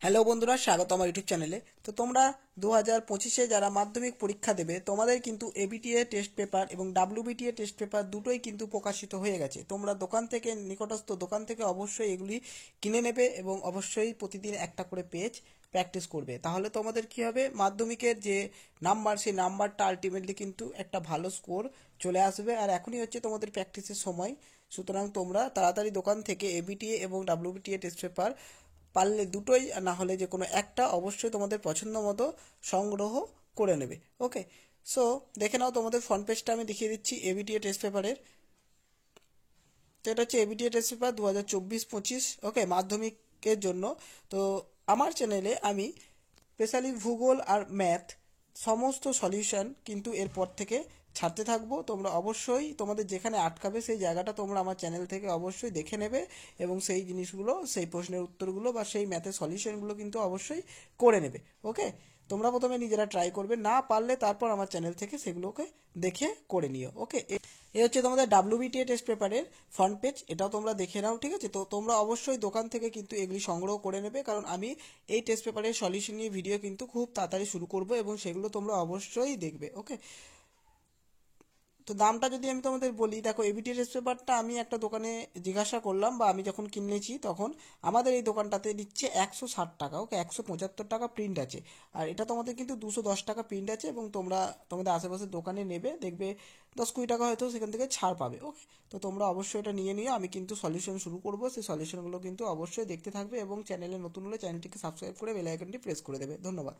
Hello বন্ধুরা, স্বাগত আমার ইউটিউব চ্যানেলে। তো তোমরা 2025-এ যারা মাধ্যমিক পরীক্ষা দেবে তোমাদের কিন্তু এবিটিএ টেস্ট পেপার এবং ডাব্লিউবিটিএ টেস্ট পেপার দুটোই কিন্তু প্রকাশিত হয়ে গেছে। তোমরা দোকান থেকে, নিকটস্থ দোকান থেকে অবশ্যই এগুলি কিনে নেবে এবং অবশ্যই প্রতিদিন একটা করে পেজ প্র্যাকটিস করবে। তাহলে তোমাদের কি হবে, মাধ্যমিকের যে নাম্বার সেই নাম্বারটা আলটিমেটলি কিন্তু একটা ভালো স্কোর চলে আসবে। আর এখনই হচ্ছে তোমাদের প্র্যাকটিসের সময়, সুতরাং তোমরা তাড়াতাড়ি দোকান থেকে এবিটিএ এবং ডাব্লিউবিটিএ টেস্ট পেপার পারলে দুটোই, না হলে যে কোনো একটা অবশ্যই তোমাদের পছন্দ মতো সংগ্রহ করে নেবে। ওকে, সো দেখে নাও, তোমাদের ফ্রন্ট পেজটা আমি দেখিয়ে দিচ্ছি এবিটিএ টেস্ট পেপারের। তো এটা হচ্ছে এবিটিএ টেস্ট পেপার 2024-25, ওকে, মাধ্যমিকের জন্য। তো আমার চ্যানেলে আমি স্পেশালি ভূগোল আর ম্যাথ সমস্ত সলিউশন কিন্তু এরপর থেকে ছাড়তে থাকবো। তোমরা অবশ্যই তোমাদের যেখানে আটকাবে সেই জায়গাটা তোমরা আমার চ্যানেল থেকে অবশ্যই দেখে নেবে এবং সেই জিনিসগুলো, সেই প্রশ্নের উত্তরগুলো বা সেই ম্যাথের সলিউশনগুলো কিন্তু অবশ্যই করে নেবে। ওকে, তোমরা প্রথমে নিজেরা ট্রাই করবে, না পারলে তারপর আমার চ্যানেল থেকে সেগুলোকে দেখে করে নিও। ওকে, এ হচ্ছে তোমাদের ডাব্লিউবিটিএ টেস্ট পেপারের ফ্রন্ট পেজ, এটাও তোমরা দেখে নাও। ঠিক আছে, তো তোমরা অবশ্যই দোকান থেকে কিন্তু এগুলি সংগ্রহ করে নেবে, কারণ আমি এই টেস্ট পেপারের সলিউশন নিয়ে ভিডিও কিন্তু খুব তাড়াতাড়ি শুরু করব এবং সেগুলো তোমরা অবশ্যই দেখবে। ওকে, তো দামটা যদি আমি তোমাদের বলি, দেখো এবিটি টেস্ট পেপারটা আমি একটা দোকানে জিজ্ঞাসা করলাম, বা আমি যখন কিনেছি তখন আমাদের এই দোকানটাতে দিচ্ছে 160 টাকা। ওকে, 175 টাকা প্রিন্ট আছে, আর এটা তোমাদের কিন্তু 210 টাকা প্রিন্ট আছে, এবং তোমরা তোমাদের আশেপাশের দোকানে নেবে, দেখবে 10-20 টাকা হয়তো সেখান থেকে ছাড় পাবে। ওকে, তো তোমরা অবশ্যই এটা নিয়ে নিও। আমি কিন্তু সলিউশন শুরু করব, সেই সলিউশনগুলো কিন্তু অবশ্যই দেখতে থাকবে এবং চ্যানেলে নতুন হলে চ্যানেলটিকে সাবস্ক্রাইব করে বেল আইকনটি প্রেস করে দেবে। ধন্যবাদ।